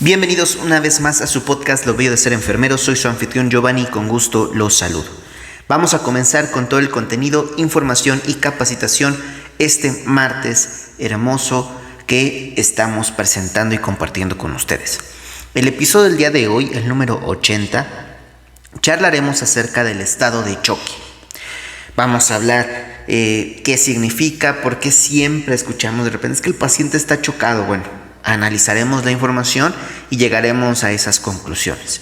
Bienvenidos una vez más a su podcast Lo Bello de Ser Enfermero. Soy su anfitrión Giovanni y con gusto los saludo. Vamos a comenzar con todo el contenido, información y capacitación este martes hermoso que estamos presentando y compartiendo con ustedes. El episodio del día de hoy, el número 80, charlaremos acerca del estado de choque. Vamos a hablar qué significa, por qué siempre escuchamos de repente es que el paciente está chocado. Bueno, analizaremos la información y llegaremos a esas conclusiones.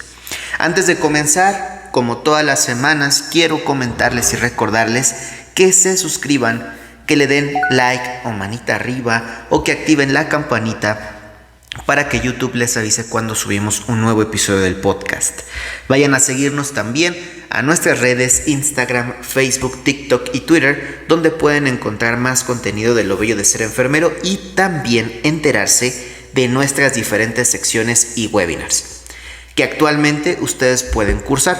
Antes de comenzar, como todas las semanas, quiero comentarles y recordarles que se suscriban, que le den like o manita arriba o que activen la campanita para que YouTube les avise cuando subimos un nuevo episodio del podcast. Vayan a seguirnos también a nuestras redes Instagram, Facebook, TikTok y Twitter, donde pueden encontrar más contenido de Lo Bello de Ser Enfermero y también enterarse de nuestras diferentes secciones y webinars que actualmente ustedes pueden cursar.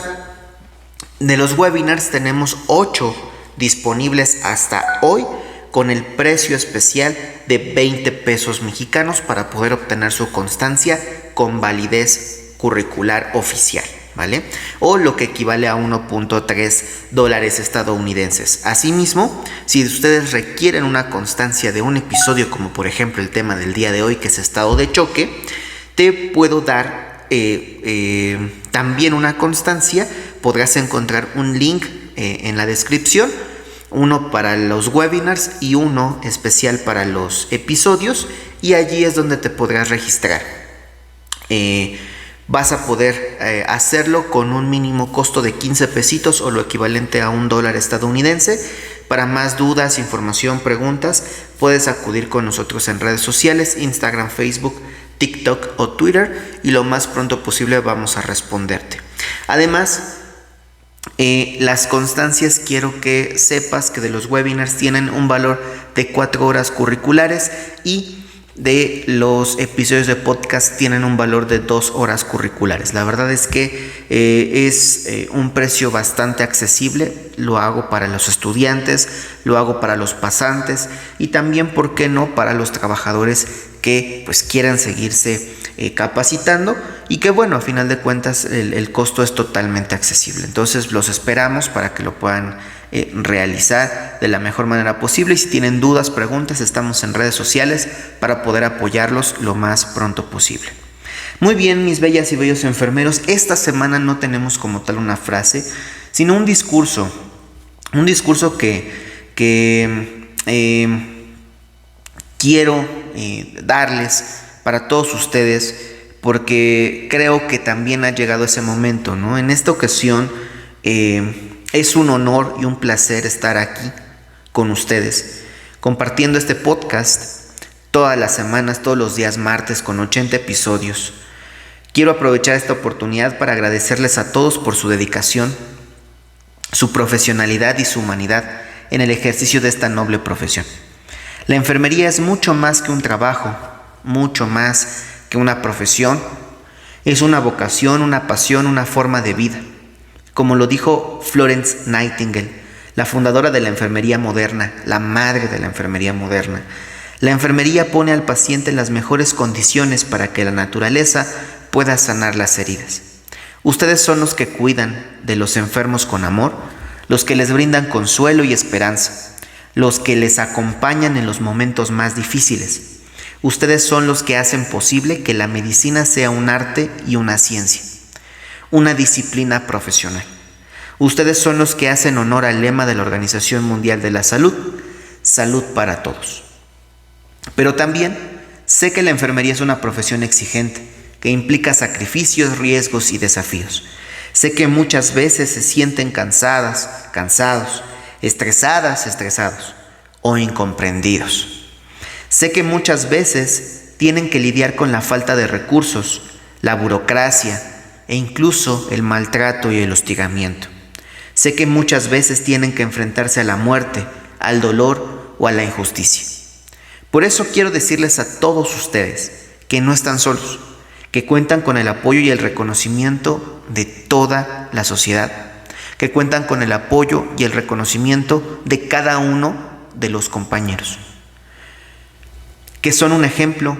De los webinars tenemos 8 disponibles hasta hoy con el precio especial de 20 pesos mexicanos para poder obtener su constancia con validez curricular oficial, ¿vale? O lo que equivale a $1.3 estadounidenses. Asimismo, si ustedes requieren una constancia de un episodio, como por ejemplo el tema del día de hoy, que es estado de choque, te puedo dar también una constancia. Podrás encontrar un link en la descripción, uno para los webinars y uno especial para los episodios, y allí es donde te podrás registrar. Vas a poder hacerlo con un mínimo costo de 15 pesitos o lo equivalente a $1 estadounidense. Para más dudas, información, preguntas, puedes acudir con nosotros en redes sociales, Instagram, Facebook, TikTok o Twitter, y lo más pronto posible vamos a responderte. Además, las constancias, quiero que sepas que de los webinars tienen un valor de 4 horas curriculares y de los episodios de podcast tienen un valor de 2 horas curriculares. La verdad es que es un precio bastante accesible. Lo hago para los estudiantes, lo hago para los pasantes y también, ¿por qué no?, para los trabajadores que pues quieran seguirse capacitando, y que bueno, a final de cuentas el costo es totalmente accesible. Entonces los esperamos para que lo puedan realizar de la mejor manera posible, y si tienen dudas, preguntas, estamos en redes sociales para poder apoyarlos lo más pronto posible. Muy bien, mis bellas y bellos enfermeros, esta semana no tenemos como tal una frase, sino un discurso que quiero darles para todos ustedes, porque creo que también ha llegado ese momento, ¿no? En esta ocasión es un honor y un placer estar aquí con ustedes, compartiendo este podcast todas las semanas, todos los días martes, con 80 episodios. Quiero aprovechar esta oportunidad para agradecerles a todos por su dedicación, su profesionalidad y su humanidad en el ejercicio de esta noble profesión. La enfermería es mucho más que un trabajo, mucho más que una profesión. Es una vocación, una pasión, una forma de vida. Como lo dijo Florence Nightingale, la fundadora de la enfermería moderna, la madre de la enfermería moderna, la enfermería pone al paciente en las mejores condiciones para que la naturaleza pueda sanar las heridas. Ustedes son los que cuidan de los enfermos con amor, los que les brindan consuelo y esperanza, los que les acompañan en los momentos más difíciles. Ustedes son los que hacen posible que la medicina sea un arte y una ciencia, una disciplina profesional. Ustedes son los que hacen honor al lema de la Organización Mundial de la Salud: salud para todos. Pero también sé que la enfermería es una profesión exigente, que implica sacrificios, riesgos y desafíos. Sé que muchas veces se sienten cansados, estresados o incomprendidos. Sé que muchas veces tienen que lidiar con la falta de recursos, la burocracia e incluso el maltrato y el hostigamiento. Sé que muchas veces tienen que enfrentarse a la muerte, al dolor o a la injusticia. Por eso quiero decirles a todos ustedes que no están solos, que cuentan con el apoyo y el reconocimiento de toda la sociedad, que cuentan con el apoyo y el reconocimiento de cada uno de los compañeros, que son un ejemplo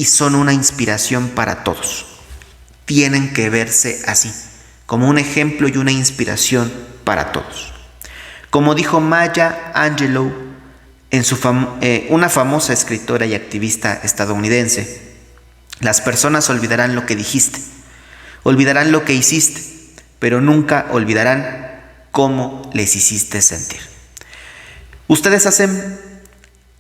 y son una inspiración para todos. Tienen que verse así, como un ejemplo y una inspiración para todos. Como dijo Maya Angelou, una famosa escritora y activista estadounidense, las personas olvidarán lo que dijiste, olvidarán lo que hiciste, pero nunca olvidarán cómo les hiciste sentir. Ustedes hacen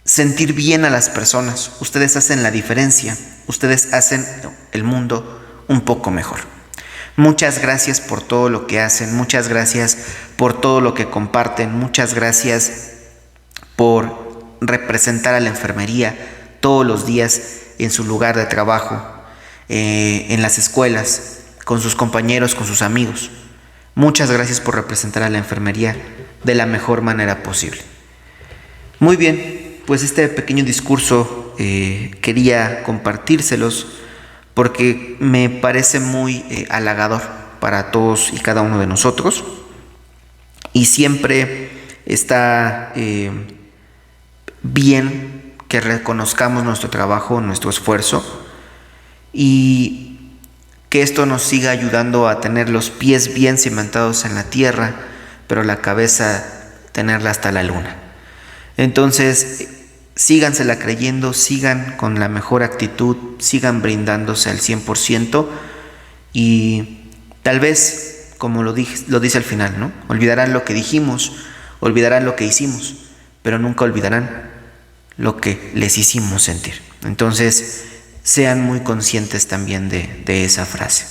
sentir bien a las personas, ustedes hacen la diferencia, ustedes hacen el mundo un poco mejor. Muchas gracias por todo lo que hacen, muchas gracias por todo lo que comparten, muchas gracias por representar a la enfermería todos los días en su lugar de trabajo, en las escuelas, con sus compañeros, con sus amigos. Muchas gracias por representar a la enfermería de la mejor manera posible. Muy bien, pues este pequeño discurso quería compartírselos porque me parece muy halagador para todos y cada uno de nosotros, y siempre está bien que reconozcamos nuestro trabajo, nuestro esfuerzo, y que esto nos siga ayudando a tener los pies bien cimentados en la tierra, pero la cabeza tenerla hasta la luna. Entonces, sígansela creyendo, sigan con la mejor actitud, sigan brindándose al 100%, y tal vez, como lo dice al final, ¿no? Olvidarán lo que dijimos, olvidarán lo que hicimos, pero nunca olvidarán lo que les hicimos sentir. Entonces, sean muy conscientes también de esa frase.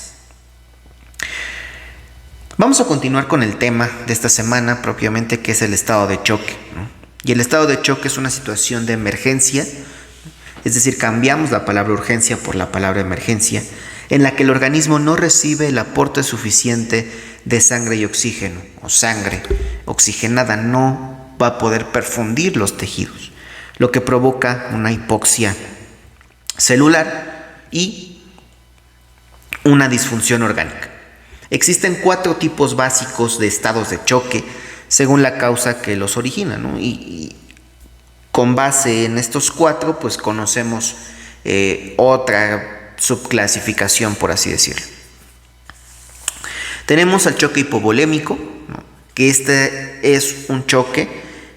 Vamos a continuar con el tema de esta semana propiamente, que es el estado de choque, ¿no? Y el estado de choque es una situación de emergencia, es decir, cambiamos la palabra urgencia por la palabra emergencia, en la que el organismo no recibe el aporte suficiente de sangre y oxígeno, o sangre oxigenada no va a poder perfundir los tejidos, lo que provoca una hipoxia celular y una disfunción orgánica. Existen 4 tipos básicos de estados de choque según la causa que los origina, ¿no? Y con base en estos 4, pues conocemos otra subclasificación, por así decirlo. Tenemos al choque hipovolémico, ¿no? Que este es un choque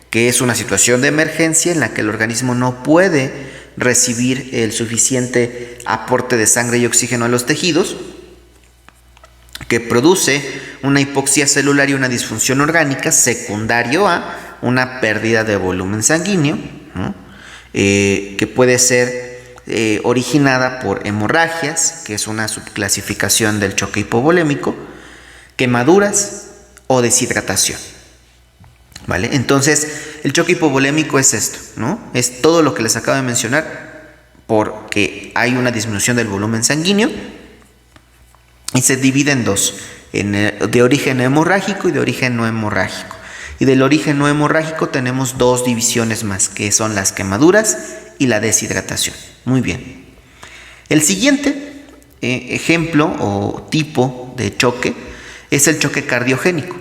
que es una situación de emergencia en la que el organismo no puede recibir el suficiente aporte de sangre y oxígeno a los tejidos, que produce una hipoxia celular y una disfunción orgánica secundario a una pérdida de volumen sanguíneo, ¿no? Que puede ser originada por hemorragias, que es una subclasificación del choque hipovolémico, quemaduras o deshidratación. ¿Vale? Entonces, el choque hipovolémico es esto, ¿no? Es todo lo que les acabo de mencionar, porque hay una disminución del volumen sanguíneo y se divide en 2, de origen hemorrágico y de origen no hemorrágico. Y del origen no hemorrágico tenemos 2 divisiones más, que son las quemaduras y la deshidratación. Muy bien. El siguiente ejemplo o tipo de choque es el choque cardiogénico.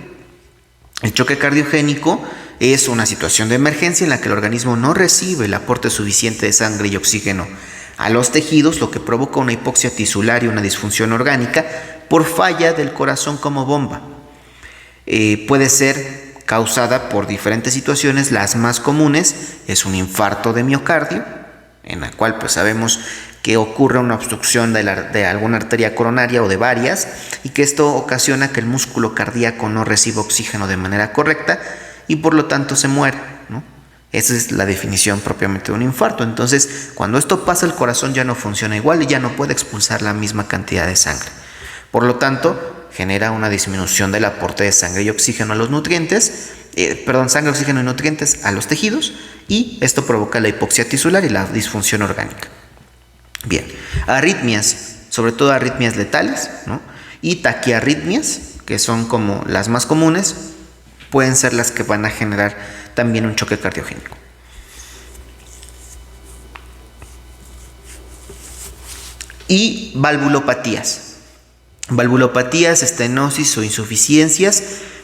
El choque cardiogénico es una situación de emergencia en la que el organismo no recibe el aporte suficiente de sangre y oxígeno a los tejidos, lo que provoca una hipoxia tisular y una disfunción orgánica por falla del corazón como bomba. Puede ser causada por diferentes situaciones. Las más comunes es un infarto de miocardio, en la cual pues sabemos que ocurre una obstrucción de alguna arteria coronaria o de varias, y que esto ocasiona que el músculo cardíaco no reciba oxígeno de manera correcta y por lo tanto se muere, ¿no? Esa es la definición propiamente de un infarto. Entonces, cuando esto pasa, el corazón ya no funciona igual y ya no puede expulsar la misma cantidad de sangre. Por lo tanto, genera una disminución del aporte de sangre y oxígeno a los nutrientes, sangre, oxígeno y nutrientes a los tejidos, y esto provoca la hipoxia tisular y la disfunción orgánica. Bien, arritmias, sobre todo arritmias letales, ¿no? Y taquiarritmias, que son como las más comunes, pueden ser las que van a generar también un choque cardiogénico. Y valvulopatías. Valvulopatías, estenosis o insuficiencias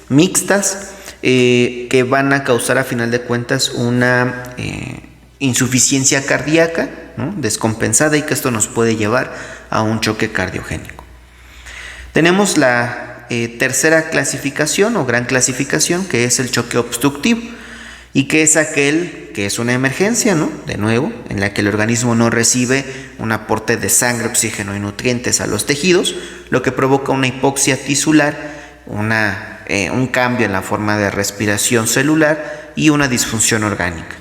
mixtas que van a causar a final de cuentas una insuficiencia cardíaca ¿no?, descompensada, y que esto nos puede llevar a un choque cardiogénico. Tenemos la tercera clasificación o gran clasificación, que es el choque obstructivo, y que es aquel que es una emergencia, ¿no?, de nuevo, en la que el organismo no recibe un aporte de sangre, oxígeno y nutrientes a los tejidos, lo que provoca una hipoxia tisular, un cambio en la forma de respiración celular y una disfunción orgánica.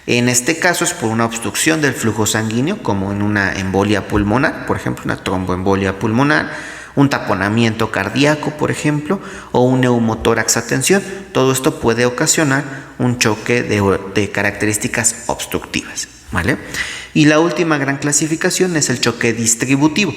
En este caso es por una obstrucción del flujo sanguíneo, como en una embolia pulmonar, por ejemplo, una tromboembolia pulmonar, un taponamiento cardíaco, por ejemplo, o un neumotórax a tensión. Todo esto puede ocasionar un choque de características obstructivas, ¿vale? Y la última gran clasificación es el choque distributivo.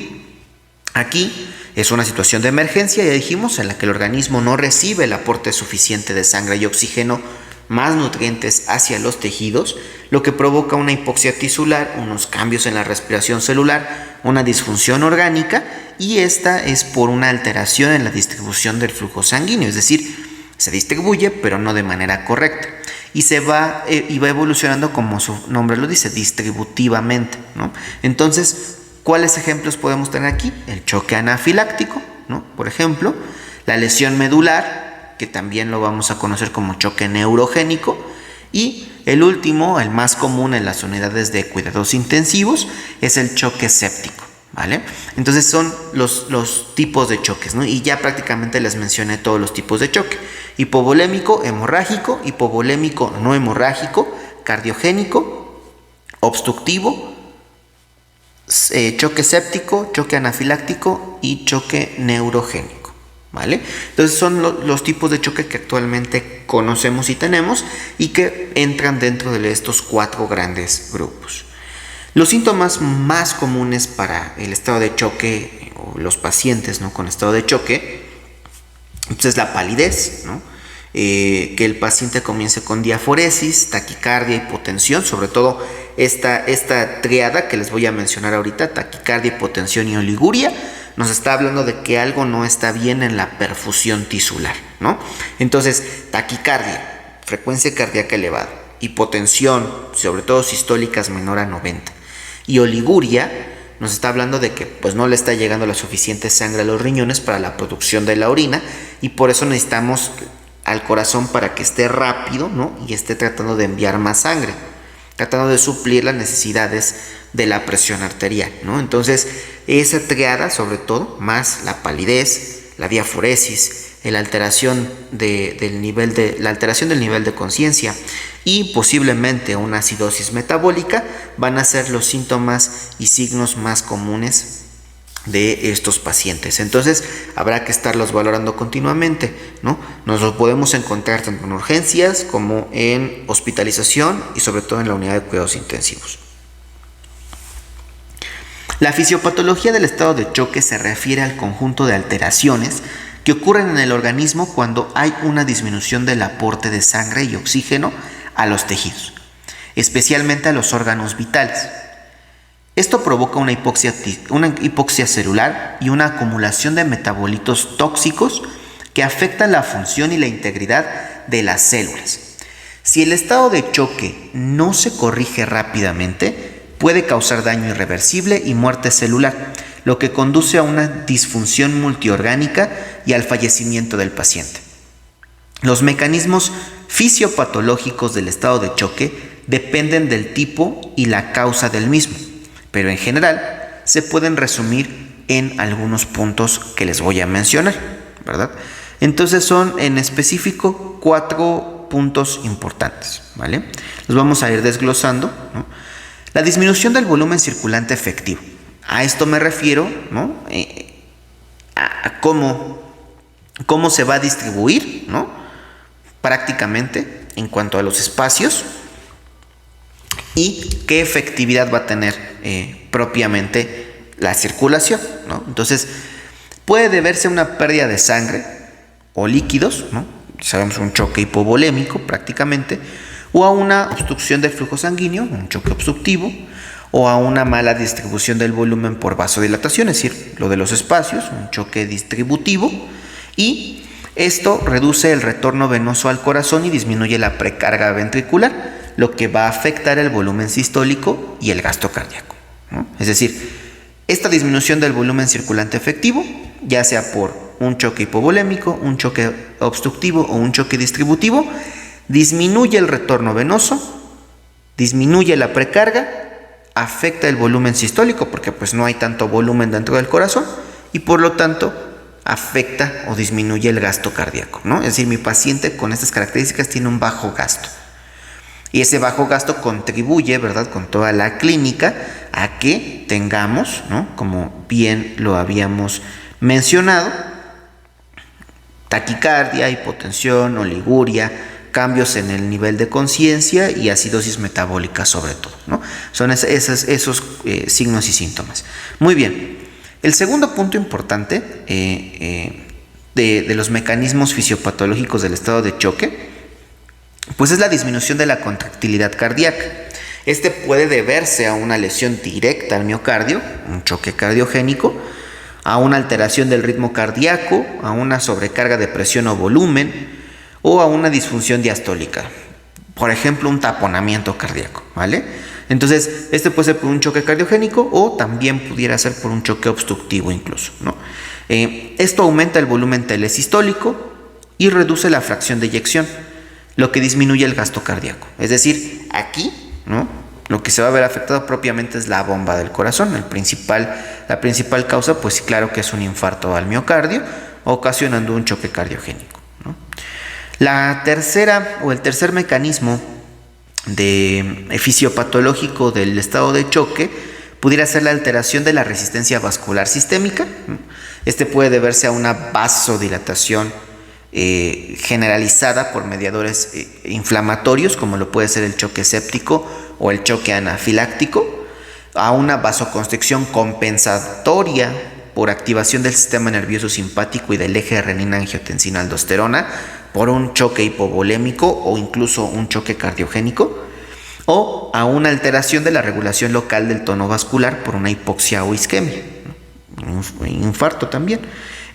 Aquí es una situación de emergencia, ya dijimos, en la que el organismo no recibe el aporte suficiente de sangre y oxígeno más nutrientes hacia los tejidos, lo que provoca una hipoxia tisular, unos cambios en la respiración celular, una disfunción orgánica, y esta es por una alteración en la distribución del flujo sanguíneo, es decir, se distribuye pero no de manera correcta, y va evolucionando, como su nombre lo dice, distributivamente, ¿no? Entonces, ¿cuáles ejemplos podemos tener aquí? El choque anafiláctico, ¿no?, por ejemplo, la lesión medular, que también lo vamos a conocer como choque neurogénico, y el último, el más común en las unidades de cuidados intensivos, es el choque séptico, ¿vale? Entonces son los tipos de choques, ¿no? Y ya prácticamente les mencioné todos los tipos de choque: hipovolémico, hemorrágico, hipovolémico no hemorrágico, cardiogénico, obstructivo, choque séptico, choque anafiláctico y choque neurogénico, ¿vale? Entonces son los tipos de choque que actualmente conocemos y tenemos, y que entran dentro de estos 4 grandes grupos. Los síntomas más comunes para el estado de choque, o los pacientes, ¿no?, con estado de choque, pues es la palidez, ¿no?, que el paciente comience con diaforesis, taquicardia, hipotensión, sobre todo esta triada que les voy a mencionar ahorita: taquicardia, hipotensión y oliguria, nos está hablando de que algo no está bien en la perfusión tisular, ¿no? Entonces, taquicardia, frecuencia cardíaca elevada; hipotensión, sobre todo sistólicas menor a 90; y oliguria, nos está hablando de que pues no le está llegando la suficiente sangre a los riñones para la producción de la orina, y por eso necesitamos al corazón para que esté rápido, ¿no?, y esté tratando de enviar más sangre, tratando de suplir las necesidades de la presión arterial, ¿no? Entonces, esa triada, sobre todo, más la palidez, la diaforesis, la alteración del nivel de conciencia y posiblemente una acidosis metabólica, van a ser los síntomas y signos más comunes de estos pacientes. Entonces habrá que estarlos valorando continuamente, ¿no? Nos los podemos encontrar tanto en urgencias como en hospitalización, y sobre todo en la unidad de cuidados intensivos. La fisiopatología del estado de choque se refiere al conjunto de alteraciones que ocurren en el organismo cuando hay una disminución del aporte de sangre y oxígeno a los tejidos, especialmente a los órganos vitales. Esto provoca una hipoxia celular y una acumulación de metabolitos tóxicos que afectan la función y la integridad de las células. Si el estado de choque no se corrige rápidamente, puede causar daño irreversible y muerte celular, lo que conduce a una disfunción multiorgánica y al fallecimiento del paciente. Los mecanismos fisiopatológicos del estado de choque dependen del tipo y la causa del mismo, pero en general se pueden resumir en algunos puntos que les voy a mencionar, ¿verdad? Entonces son en específico 4 puntos importantes, ¿vale? Los vamos a ir desglosando, ¿no? La disminución del volumen circulante efectivo. A esto me refiero, ¿no?, a cómo se va a distribuir, ¿no?, prácticamente en cuanto a los espacios, y qué efectividad va a tener propiamente la circulación, ¿no? Entonces, puede deberse a una pérdida de sangre o líquidos, ¿no?, sabemos, un choque hipovolémico prácticamente, o a una obstrucción del flujo sanguíneo, un choque obstructivo, o a una mala distribución del volumen por vasodilatación, es decir, lo de los espacios, un choque distributivo, y esto reduce el retorno venoso al corazón y disminuye la precarga ventricular, lo que va a afectar el volumen sistólico y el gasto cardíaco, ¿no? Es decir, esta disminución del volumen circulante efectivo, ya sea por un choque hipovolémico, un choque obstructivo o un choque distributivo, disminuye el retorno venoso, disminuye la precarga, afecta el volumen sistólico porque pues no hay tanto volumen dentro del corazón y por lo tanto afecta o disminuye el gasto cardíaco, ¿no? Es decir, mi paciente con estas características tiene un bajo gasto. Y ese bajo gasto contribuye, ¿verdad?, con toda la clínica a que tengamos, ¿no?, como bien lo habíamos mencionado, taquicardia, hipotensión, oliguria, cambios en el nivel de conciencia y acidosis metabólica sobre todo, ¿no? Son esos signos y síntomas. Muy bien. El segundo punto importante de los mecanismos fisiopatológicos del estado de choque, pues es la disminución de la contractilidad cardíaca. Este puede deberse a una lesión directa al miocardio, un choque cardiogénico, a una alteración del ritmo cardíaco, a una sobrecarga de presión o volumen, o a una disfunción diastólica, por ejemplo, un taponamiento cardíaco, ¿vale? Entonces, este puede ser por un choque cardiogénico o también pudiera ser por un choque obstructivo incluso, ¿no? Esto aumenta el volumen telesistólico y reduce la fracción de eyección, lo que disminuye el gasto cardíaco. Es decir, aquí, ¿no?, lo que se va a ver afectado propiamente es la bomba del corazón. La principal causa, pues claro que es un infarto al miocardio, ocasionando un choque cardiogénico, ¿no? La tercera o el tercer mecanismo de fisiopatológico del estado de choque pudiera ser la alteración de la resistencia vascular sistémica. Este puede deberse a una vasodilatación generalizada por mediadores inflamatorios, como lo puede ser el choque séptico o el choque anafiláctico, a una vasoconstricción compensatoria por activación del sistema nervioso simpático y del eje renina-angiotensina-aldosterona, por un choque hipovolémico o incluso un choque cardiogénico, o a una alteración de la regulación local del tono vascular por una hipoxia o isquemia, un infarto también.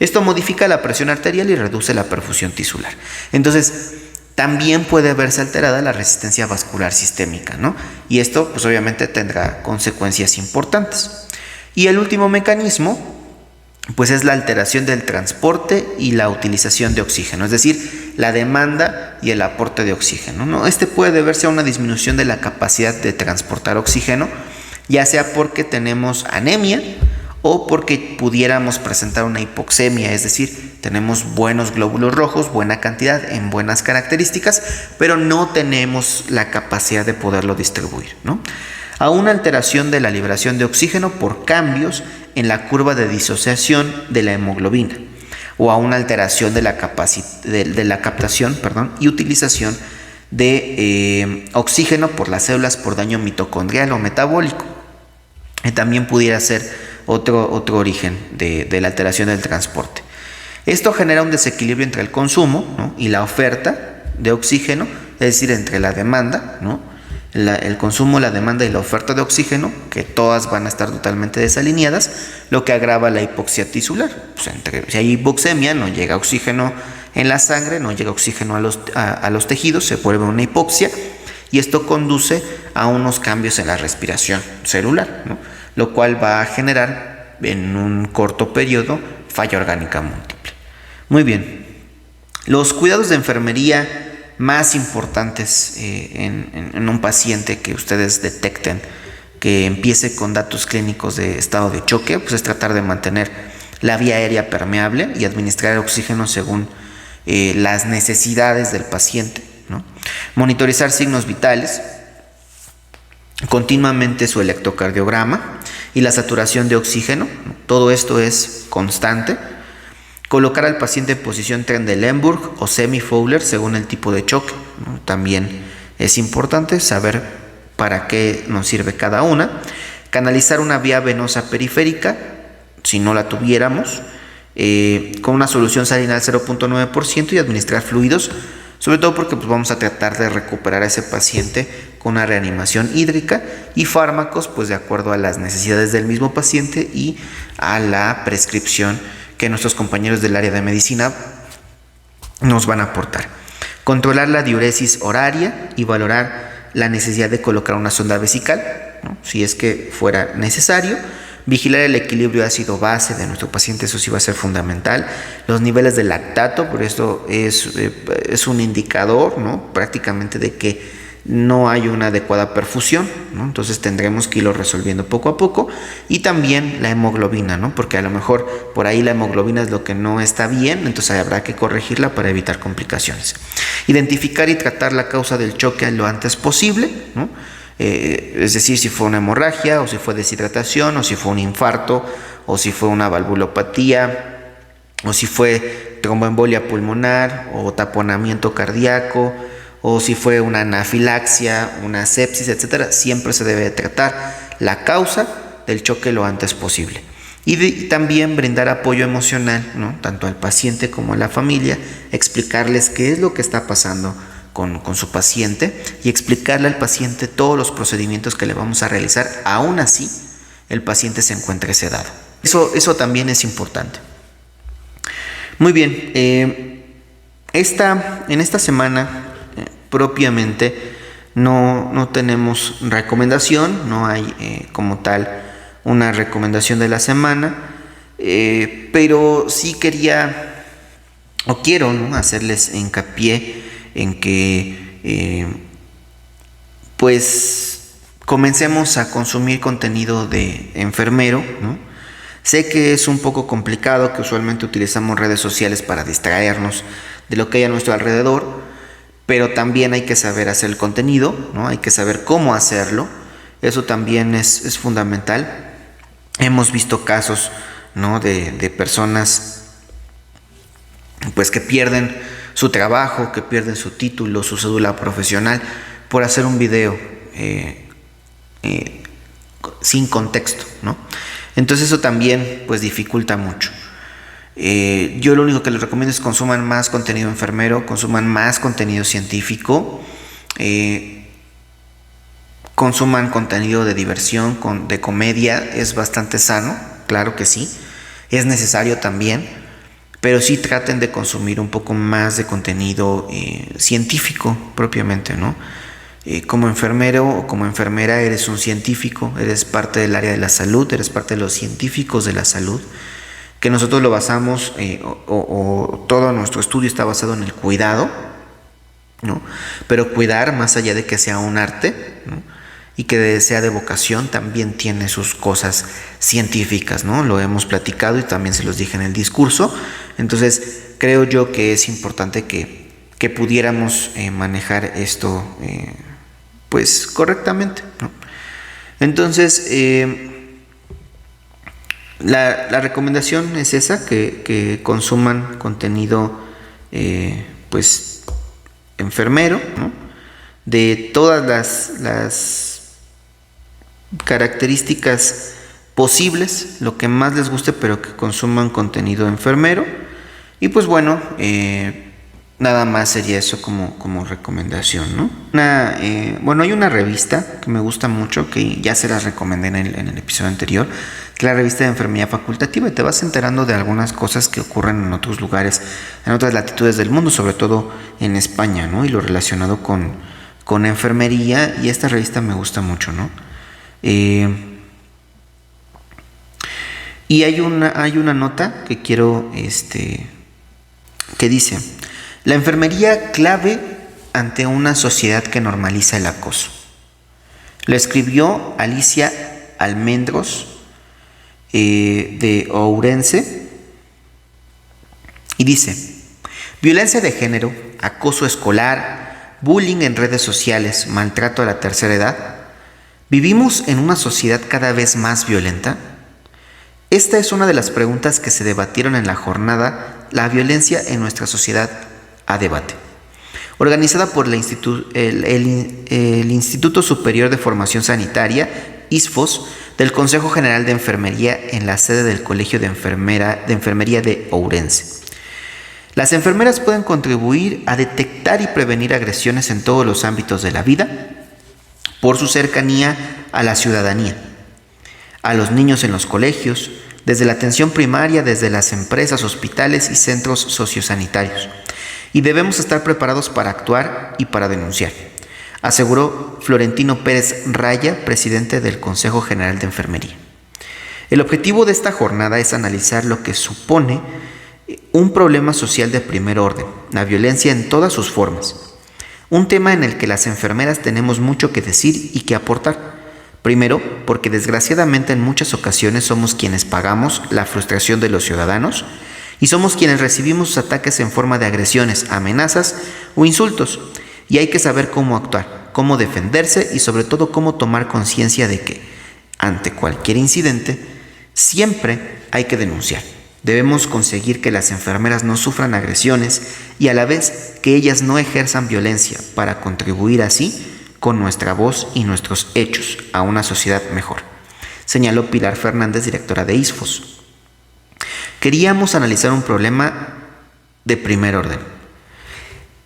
Esto modifica la presión arterial y reduce la perfusión tisular. Entonces, también puede verse alterada la resistencia vascular sistémica, ¿no? Y esto, pues obviamente tendrá consecuencias importantes. Y el último mecanismo, pues es la alteración del transporte y la utilización de oxígeno, es decir, la demanda y el aporte de oxígeno, ¿no? Este puede deberse a una disminución de la capacidad de transportar oxígeno, ya sea porque tenemos anemia o porque pudiéramos presentar una hipoxemia, es decir, tenemos buenos glóbulos rojos, buena cantidad, en buenas características, pero no tenemos la capacidad de poderlo distribuir, ¿no? A una alteración de la liberación de oxígeno por cambios en la curva de disociación de la hemoglobina, o a una alteración de la captación y utilización de oxígeno por las células por daño mitocondrial o metabólico. También pudiera ser otro origen de la alteración del transporte. Esto genera un desequilibrio entre el consumo, ¿no?, y la oferta de oxígeno, es decir, entre la demanda, ¿no?, el consumo, la demanda y la oferta de oxígeno, que todas van a estar totalmente desalineadas, lo que agrava la hipoxia tisular. Pues si hay hipoxemia, no llega oxígeno en la sangre, no llega oxígeno a los tejidos, se vuelve una hipoxia, y esto conduce a unos cambios en la respiración celular, ¿no?, lo cual va a generar en un corto periodo falla orgánica múltiple. Muy bien, los cuidados de enfermería más importantes en un paciente que ustedes detecten que empiece con datos clínicos de estado de choque, pues es tratar de mantener la vía aérea permeable y administrar oxígeno según las necesidades del paciente, ¿no? Monitorizar signos vitales, continuamente su electrocardiograma y la saturación de oxígeno, ¿no? Todo esto es constante. Colocar al paciente en posición Trendelenburg o semi-Fowler según el tipo de choque, ¿no? También es importante saber para qué nos sirve cada una. Canalizar una vía venosa periférica, si no la tuviéramos, con una solución salina al 0.9% y administrar fluidos, sobre todo porque pues, vamos a tratar de recuperar a ese paciente con una reanimación hídrica y fármacos, pues de acuerdo a las necesidades del mismo paciente y a la prescripción que nuestros compañeros del área de medicina nos van a aportar. Controlar la diuresis horaria y valorar la necesidad de colocar una sonda vesical, ¿no? Si es que fuera necesario. Vigilar el equilibrio ácido-base de nuestro paciente, eso sí va a ser fundamental. Los niveles de lactato, por esto es un indicador, ¿no? Prácticamente de que no hay una adecuada perfusión, ¿no? Entonces tendremos que irlo resolviendo poco a poco. Y también la hemoglobina, ¿no? Porque a lo mejor por ahí la hemoglobina es lo que no está bien, entonces habrá que corregirla para evitar complicaciones. Identificar y tratar la causa del choque lo antes posible, ¿no? Es decir, si fue una hemorragia, o si fue deshidratación, o si fue un infarto, o si fue una valvulopatía, o si fue tromboembolia pulmonar, o taponamiento cardíaco, o si fue una anafilaxia, una sepsis, etcétera. Siempre se debe tratar la causa del choque lo antes posible. Y también brindar apoyo emocional, ¿no? Tanto al paciente como a la familia, explicarles qué es lo que está pasando con su paciente y explicarle al paciente todos los procedimientos que le vamos a realizar. Aún así, el paciente se encuentre sedado. Eso también es importante. Muy bien, en esta semana propiamente no tenemos recomendación, no hay como tal una recomendación de la semana, pero sí quiero, ¿no?, hacerles hincapié en que pues comencemos a consumir contenido de enfermero, ¿no? Sé que es un poco complicado, que usualmente utilizamos redes sociales para distraernos de lo que hay a nuestro alrededor, pero también hay que saber hacer el contenido, ¿no? Hay que saber cómo hacerlo. Eso también es fundamental. Hemos visto casos, ¿no?, de personas pues que pierden su trabajo, que pierden su título, su cédula profesional por hacer un video sin contexto, ¿no? Entonces eso también pues dificulta mucho. Yo lo único que les recomiendo es consuman más contenido enfermero, consuman más contenido científico, consuman contenido de diversión, de comedia. Es bastante sano, claro que sí, es necesario también, pero sí traten de consumir un poco más de contenido científico propiamente, ¿no? Como enfermero o como enfermera eres un científico, eres parte del área de la salud, eres parte de los científicos de la salud, que nosotros lo basamos, o todo nuestro estudio está basado en el cuidado, ¿no? Pero cuidar, más allá de que sea un arte, ¿no?, y que sea de vocación, también tiene sus cosas científicas, ¿no? Lo hemos platicado y también se los dije en el discurso. Entonces creo yo que es importante que pudiéramos manejar esto pues correctamente, ¿no? Entonces la recomendación es esa, que consuman contenido pues enfermero, ¿no?, de todas las características posibles, lo que más les guste, pero que consuman contenido enfermero. Y pues bueno, nada más sería eso como recomendación, ¿no? Hay una revista que me gusta mucho, que ya se las recomendé en el episodio anterior, que es la revista de Enfermería Facultativa, y te vas enterando de algunas cosas que ocurren en otros lugares, en otras latitudes del mundo, sobre todo en España, ¿no? Y lo relacionado con enfermería, y esta revista me gusta mucho, ¿no? Y hay una nota que quiero, que dice: la enfermería clave ante una sociedad que normaliza el acoso. Lo escribió Alicia Almendros, de Ourense, y dice: violencia de género, acoso escolar, bullying en redes sociales, maltrato a la tercera edad. ¿Vivimos en una sociedad cada vez más violenta? Esta es una de las preguntas que se debatieron en la jornada La violencia en nuestra sociedad a debate, organizada por el Instituto Superior de Formación Sanitaria, ISFOS, del Consejo General de Enfermería, en la sede del Colegio de Enfermería de Ourense. Las enfermeras pueden contribuir a detectar y prevenir agresiones en todos los ámbitos de la vida, por su cercanía a la ciudadanía, a los niños en los colegios, desde la atención primaria, desde las empresas, hospitales y centros sociosanitarios. Y debemos estar preparados para actuar y para denunciar. aseguró Florentino Pérez Raya, presidente del Consejo General de Enfermería. El objetivo de esta jornada es analizar lo que supone un problema social de primer orden, la violencia en todas sus formas. Un tema en el que las enfermeras tenemos mucho que decir y que aportar. Primero, porque desgraciadamente en muchas ocasiones somos quienes pagamos la frustración de los ciudadanos y somos quienes recibimos sus ataques en forma de agresiones, amenazas o insultos. Y hay que saber cómo actuar, cómo defenderse y sobre todo cómo tomar conciencia de que, ante cualquier incidente, siempre hay que denunciar. Debemos conseguir que las enfermeras no sufran agresiones y a la vez que ellas no ejerzan violencia para contribuir así con nuestra voz y nuestros hechos a una sociedad mejor, señaló Pilar Fernández, directora de ISFOS. Queríamos analizar un problema de primer orden.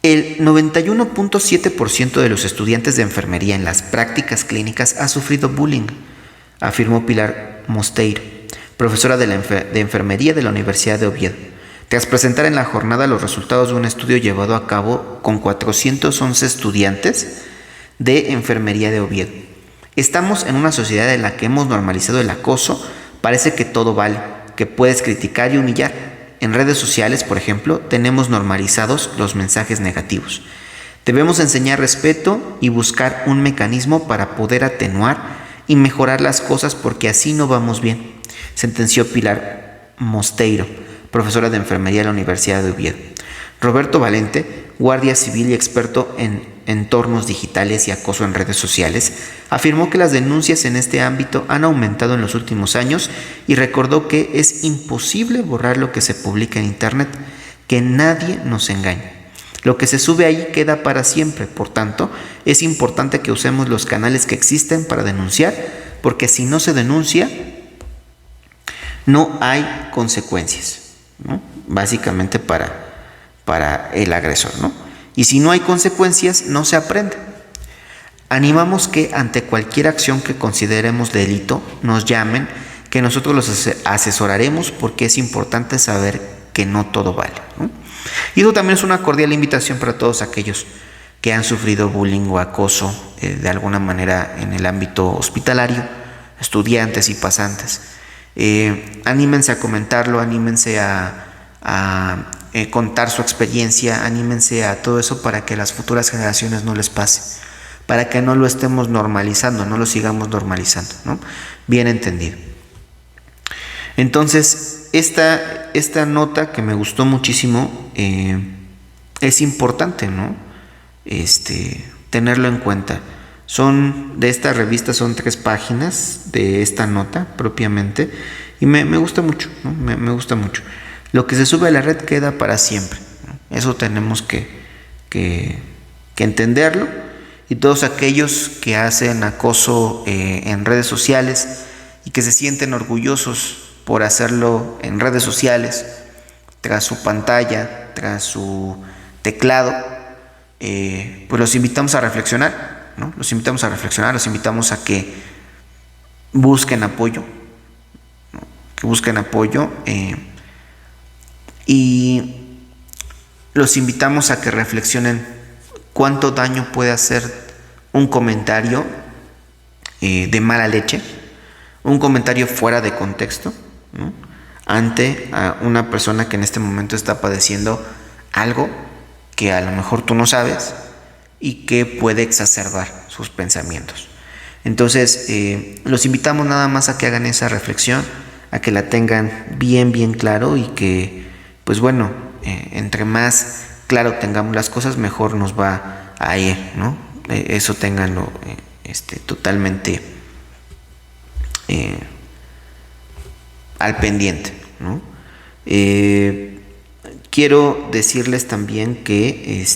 El 91.7% de los estudiantes de enfermería en las prácticas clínicas ha sufrido bullying, afirmó Pilar Mosteiro, profesora de enfermería de la Universidad de Oviedo, tras presentar en la jornada los resultados de un estudio llevado a cabo con 411 estudiantes de enfermería de Oviedo. Estamos en una sociedad en la que hemos normalizado el acoso, parece que todo vale, que puedes criticar y humillar. En redes sociales, por ejemplo, tenemos normalizados los mensajes negativos. Debemos enseñar respeto y buscar un mecanismo para poder atenuar y mejorar las cosas porque así no vamos bien, sentenció Pilar Mosteiro, profesora de enfermería de la Universidad de Oviedo. Roberto Valente, guardia civil y experto en entornos digitales y acoso en redes sociales, afirmó que las denuncias en este ámbito han aumentado en los últimos años y recordó que es imposible borrar lo que se publica en Internet, que nadie nos engañe. Lo que se sube ahí queda para siempre, por tanto, es importante que usemos los canales que existen para denunciar, porque si no se denuncia, no hay consecuencias, ¿no? Básicamente para el agresor, ¿no? Y si no hay consecuencias, no se aprende. Animamos que ante cualquier acción que consideremos delito, nos llamen, que nosotros los asesoraremos porque es importante saber que no todo vale, ¿no? Y eso también es una cordial invitación para todos aquellos que han sufrido bullying o acoso de alguna manera en el ámbito hospitalario, estudiantes y pasantes. Anímense a comentarlo, anímense a contar su experiencia, anímense a todo eso para que a las futuras generaciones no les pase, para que no lo estemos normalizando, no lo sigamos normalizando, ¿no? Bien entendido. Entonces, esta nota que me gustó muchísimo, es importante, ¿no? Tenerlo en cuenta. De esta revista son 3 páginas de esta nota propiamente y me gusta mucho, ¿no? Me gusta mucho. Lo que se sube a la red queda para siempre, ¿no? Eso tenemos que entenderlo, y todos aquellos que hacen acoso en redes sociales y que se sienten orgullosos por hacerlo en redes sociales, tras su pantalla, tras su teclado, pues los invitamos a reflexionar, ¿no? Los invitamos a que busquen apoyo, ¿no? Que busquen apoyo, y los invitamos a que reflexionen cuánto daño puede hacer un comentario de mala leche, un comentario fuera de contexto, ¿no? Ante a una persona que en este momento está padeciendo algo que a lo mejor tú no sabes y que puede exacerbar sus pensamientos. Entonces, los invitamos nada más a que hagan esa reflexión, a que la tengan bien claro, y que, pues bueno, entre más claro tengamos las cosas, mejor nos va a ir, ¿no? Eso ténganlo totalmente al pendiente, ¿no? Quiero decirles también que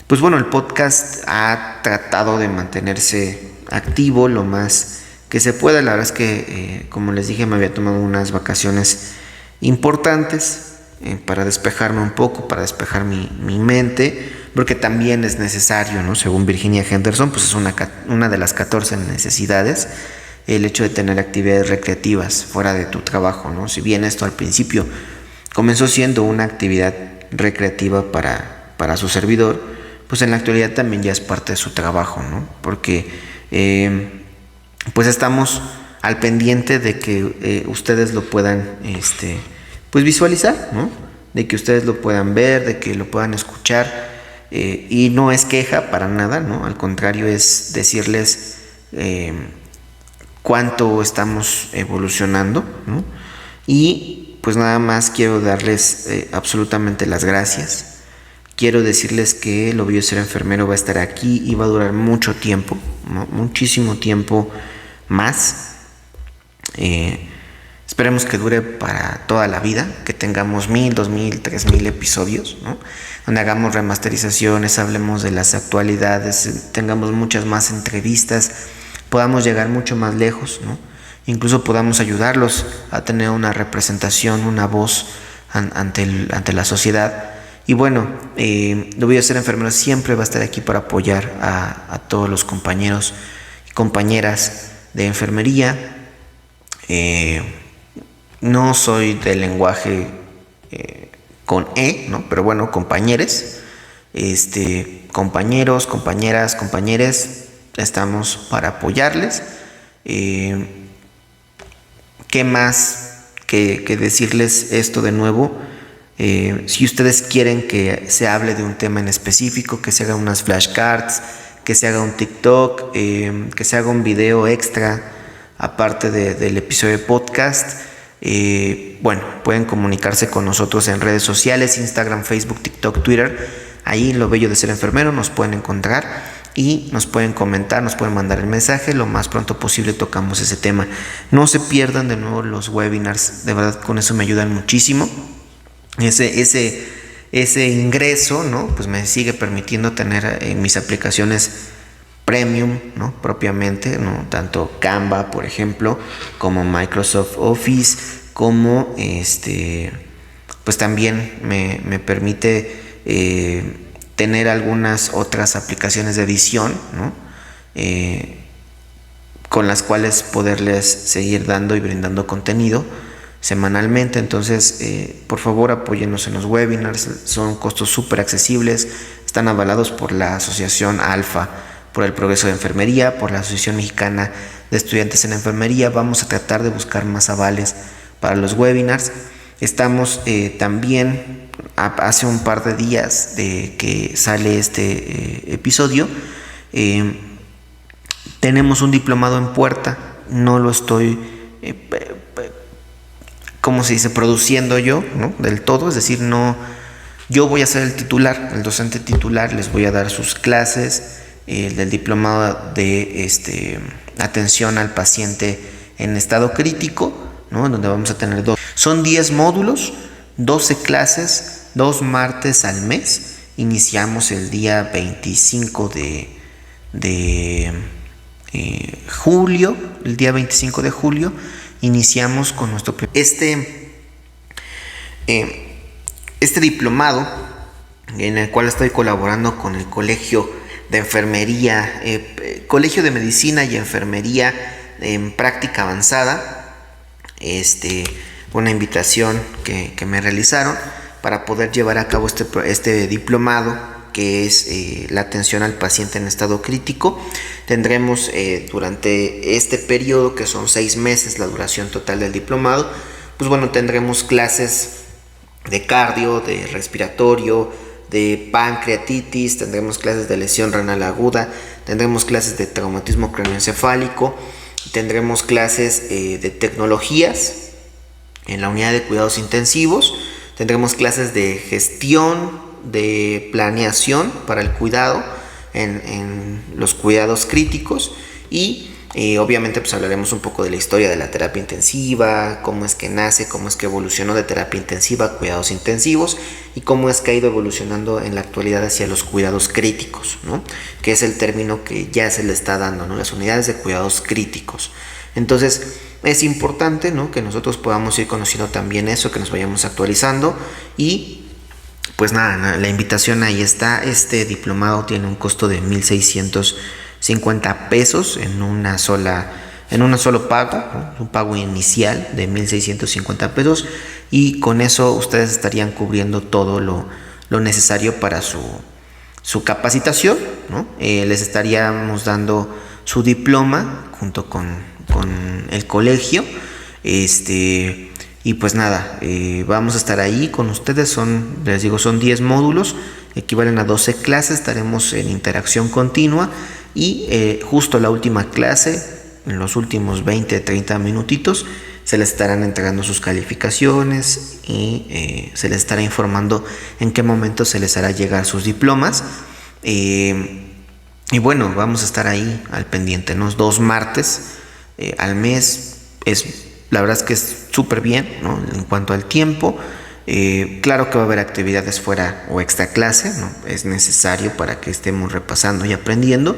pues bueno, el podcast ha tratado de mantenerse activo lo más que se pueda. La verdad es que, como les dije, me había tomado unas vacaciones importantes para despejarme un poco, para despejar mi mente, porque también es necesario, ¿no? Según Virginia Henderson, pues es una de las 14 necesidades el hecho de tener actividades recreativas fuera de tu trabajo, ¿no? Si bien esto al principio comenzó siendo una actividad recreativa para su servidor, pues en la actualidad también ya es parte de su trabajo, ¿no? Porque pues estamos al pendiente de que ustedes lo puedan pues visualizar, ¿no? De que ustedes lo puedan ver, de que lo puedan escuchar, y no es queja para nada, ¿no? Al contrario, es decirles cuánto estamos evolucionando, ¿no? Y pues nada más quiero darles absolutamente las gracias. Quiero decirles que Lo Bello de Ser Enfermero va a estar aquí y va a durar mucho tiempo, ¿no? Muchísimo tiempo más. Esperemos que dure para toda la vida, que tengamos 1000, 2000, 3000 episodios, ¿no? Donde hagamos remasterizaciones, hablemos de las actualidades, tengamos muchas más entrevistas, podamos llegar mucho más lejos, ¿no? Incluso podamos ayudarlos a tener una representación, una voz ante la sociedad. Y bueno, Lo Bello de Ser Enfermero siempre va a estar aquí para apoyar a todos los compañeros y compañeras de enfermería. No soy del lenguaje con ¿no? Pero bueno, compañeros, compañeros, compañeras, compañeres, estamos para apoyarles. ¿Qué más que decirles esto de nuevo? Si ustedes quieren que se hable de un tema en específico, que se haga unas flashcards, que se haga un TikTok, que se haga un video extra aparte del episodio de podcast, bueno, pueden comunicarse con nosotros en redes sociales, Instagram, Facebook, TikTok, Twitter. Ahí Lo Bello de Ser Enfermero nos pueden encontrar y nos pueden comentar, nos pueden mandar el mensaje. Lo más pronto posible tocamos ese tema. No se pierdan de nuevo los webinars, de verdad con eso me ayudan muchísimo. Ese ingreso, ¿no? Pues me sigue permitiendo tener mis aplicaciones premium, ¿no? Propiamente, ¿no? Tanto Canva, por ejemplo, como Microsoft Office, como pues también me permite tener algunas otras aplicaciones de edición, ¿no? Con las cuales poderles seguir dando y brindando contenido semanalmente. Entonces, por favor, apóyennos en los webinars, son costos súper accesibles, están avalados por la Asociación ALFA, por el progreso de enfermería, por la Asociación Mexicana de Estudiantes en Enfermería. Vamos a tratar de buscar más avales para los webinars. Estamos también, hace un par de días de que sale este episodio, tenemos un diplomado en puerta. No lo estoy ¿cómo se dice? Produciendo yo, ¿no? Del todo, es decir, no, yo voy a ser el titular, el docente titular, les voy a dar sus clases del diplomado de atención al paciente en estado crítico, ¿no? Donde vamos a tener son 10 módulos, 12 clases, 2 martes al mes. Iniciamos el día 25 de julio, el día 25 de julio. Iniciamos con nuestro este diplomado, en el cual estoy colaborando con el Colegio de Enfermería, Colegio de Medicina y Enfermería en Práctica Avanzada. Una invitación que me realizaron para poder llevar a cabo este diplomado, que es la atención al paciente en estado crítico. Tendremos durante este periodo, que son 6 meses, la duración total del diplomado, pues bueno, tendremos clases de cardio, de respiratorio, de pancreatitis, tendremos clases de lesión renal aguda, tendremos clases de traumatismo craneoencefálico, tendremos clases de tecnologías en la unidad de cuidados intensivos, tendremos clases de gestión, de planeación para el cuidado en los cuidados críticos, y obviamente pues hablaremos un poco de la historia de la terapia intensiva, cómo es que nace, cómo es que evolucionó de terapia intensiva a cuidados intensivos y cómo es que ha ido evolucionando en la actualidad hacia los cuidados críticos, ¿no? Que es el término que ya se le está dando, ¿no? Las unidades de cuidados críticos. Entonces es importante, ¿no? Que nosotros podamos ir conociendo también eso, que nos vayamos actualizando. Y pues nada, la invitación ahí está. Este diplomado tiene un costo de 1,650 pesos en un solo pago, ¿no? Un pago inicial de 1,650 pesos, y con eso ustedes estarían cubriendo todo lo necesario para su su capacitación, ¿no? Les estaríamos dando su diploma junto con el colegio. Y pues nada, vamos a estar ahí con ustedes. Les digo, son 10 módulos, equivalen a 12 clases. Estaremos en interacción continua y justo la última clase, en los últimos 20-30 minutitos, se les estarán entregando sus calificaciones y se les estará informando en qué momento se les hará llegar sus diplomas. Y bueno, vamos a estar ahí al pendiente, ¿no? 2 martes al mes. La verdad es que es súper bien, ¿no? En cuanto al tiempo, claro que va a haber actividades fuera o extra clase, ¿no? Es necesario para que estemos repasando y aprendiendo,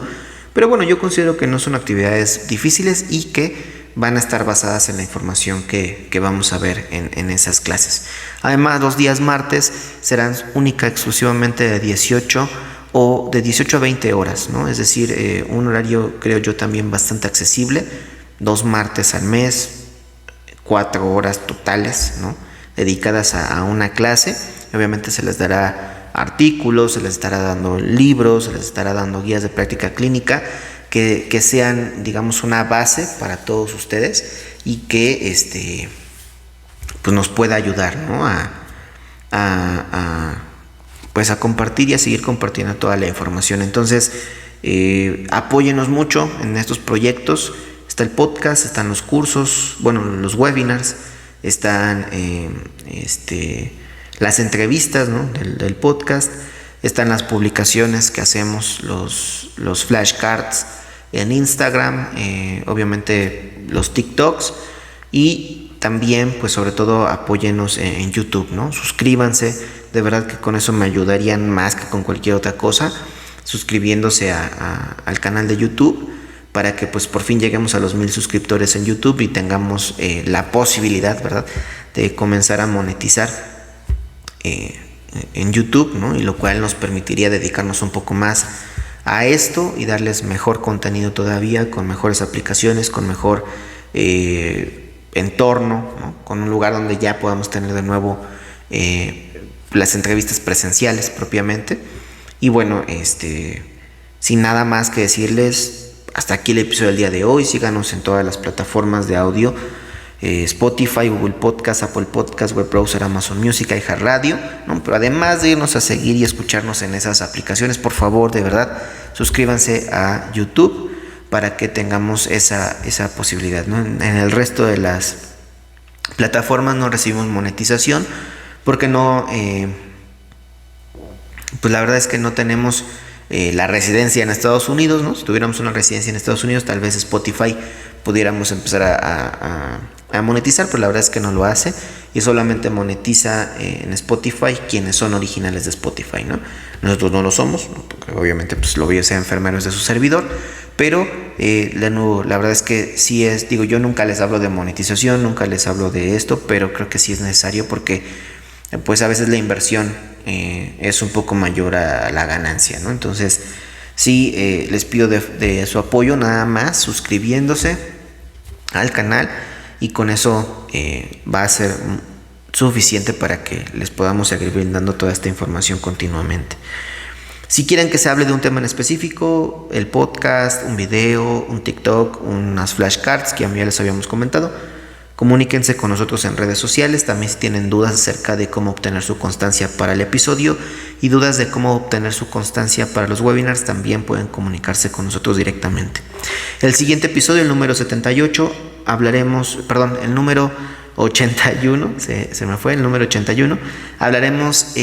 pero bueno, yo considero que no son actividades difíciles y que van a estar basadas en la información que vamos a ver en esas clases. Además, los días martes serán exclusivamente de 18 a 20 horas, ¿no? Es decir, un horario, creo yo, también bastante accesible. 2 martes al mes, 4 horas totales, ¿no? Dedicadas a una clase. Obviamente se les dará artículos, se les estará dando libros, se les estará dando guías de práctica clínica que sean, digamos, una base para todos ustedes y que pues nos pueda ayudar, ¿no? Pues a compartir y a seguir compartiendo toda la información. Entonces, apóyenos mucho en estos proyectos. Está el podcast, están los cursos, bueno, los webinars, están las entrevistas, ¿no? del podcast, están las publicaciones que hacemos, los flashcards en Instagram, obviamente los TikToks, y también, pues sobre todo, apóyenos en YouTube, ¿no? Suscríbanse, de verdad que con eso me ayudarían más que con cualquier otra cosa, suscribiéndose al canal de YouTube, para que pues por fin lleguemos a los 1000 suscriptores en YouTube y tengamos la posibilidad, ¿verdad?, de comenzar a monetizar en YouTube, ¿no? Y lo cual nos permitiría dedicarnos un poco más a esto y darles mejor contenido todavía, con mejores aplicaciones, con mejor entorno, ¿no? Con un lugar donde ya podamos tener de nuevo las entrevistas presenciales propiamente. Y bueno, sin nada más que decirles, hasta aquí el episodio del día de hoy. Síganos en todas las plataformas de audio, Spotify, Google Podcast, Apple Podcast, Web Browser, Amazon Music, iHeartRadio, ¿no? Pero además de irnos a seguir y escucharnos en esas aplicaciones, por favor, de verdad, suscríbanse a YouTube para que tengamos esa posibilidad, ¿no? En el resto de las plataformas no recibimos monetización porque no, pues la verdad es que no tenemos la residencia en Estados Unidos, ¿no? Si tuviéramos una residencia en Estados Unidos, tal vez Spotify pudiéramos empezar a monetizar, pero la verdad es que no lo hace y solamente monetiza en Spotify quienes son originales de Spotify, ¿no? Nosotros no lo somos, ¿no? Porque obviamente pues lo voy a ser enfermeros de su servidor, pero de nuevo, la verdad es que sí es, digo, yo nunca les hablo de monetización, nunca les hablo de esto, pero creo que sí es necesario porque pues a veces la inversión es un poco mayor a la ganancia, ¿no? Entonces sí, les pido de su apoyo, nada más suscribiéndose al canal, y con eso va a ser suficiente para que les podamos seguir brindando toda esta información continuamente. Si quieren que se hable de un tema en específico, el podcast, un video, un TikTok, unas flashcards que ya les habíamos comentado, comuníquense con nosotros en redes sociales. También si tienen dudas acerca de cómo obtener su constancia para el episodio y dudas de cómo obtener su constancia para los webinars, también pueden comunicarse con nosotros directamente. El siguiente episodio, el número 78, el número 81, se me fue, el número 81, hablaremos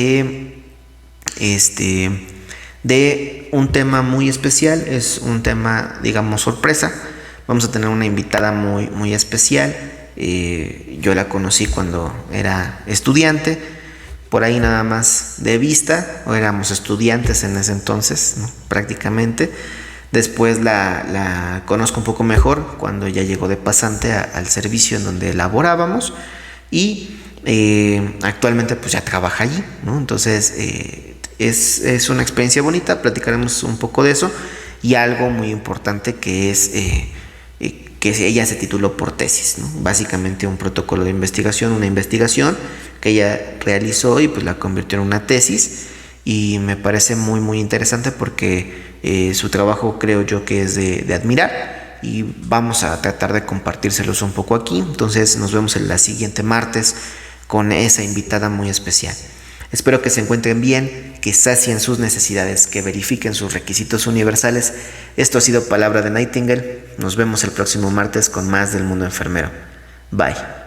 de un tema muy especial. Es un tema, digamos, sorpresa. Vamos a tener una invitada muy, muy especial. Yo la conocí cuando era estudiante, por ahí nada más de vista, o éramos estudiantes en ese entonces, ¿no? Prácticamente. Después la conozco un poco mejor cuando ya llegó de pasante al servicio en donde laborábamos, y actualmente pues ya trabaja allí, ¿no? Entonces es una experiencia bonita. Platicaremos un poco de eso, y algo muy importante que es que ella se tituló por tesis, ¿no? Básicamente un protocolo de investigación, una investigación que ella realizó y pues la convirtió en una tesis, y me parece muy muy interesante porque su trabajo creo yo que es de admirar, y vamos a tratar de compartírselos un poco aquí. Entonces nos vemos el siguiente martes con esa invitada muy especial. Espero que se encuentren bien, que sacien sus necesidades, que verifiquen sus requisitos universales. Esto ha sido Palabra de Nightingale. Nos vemos el próximo martes con más del mundo enfermero. Bye.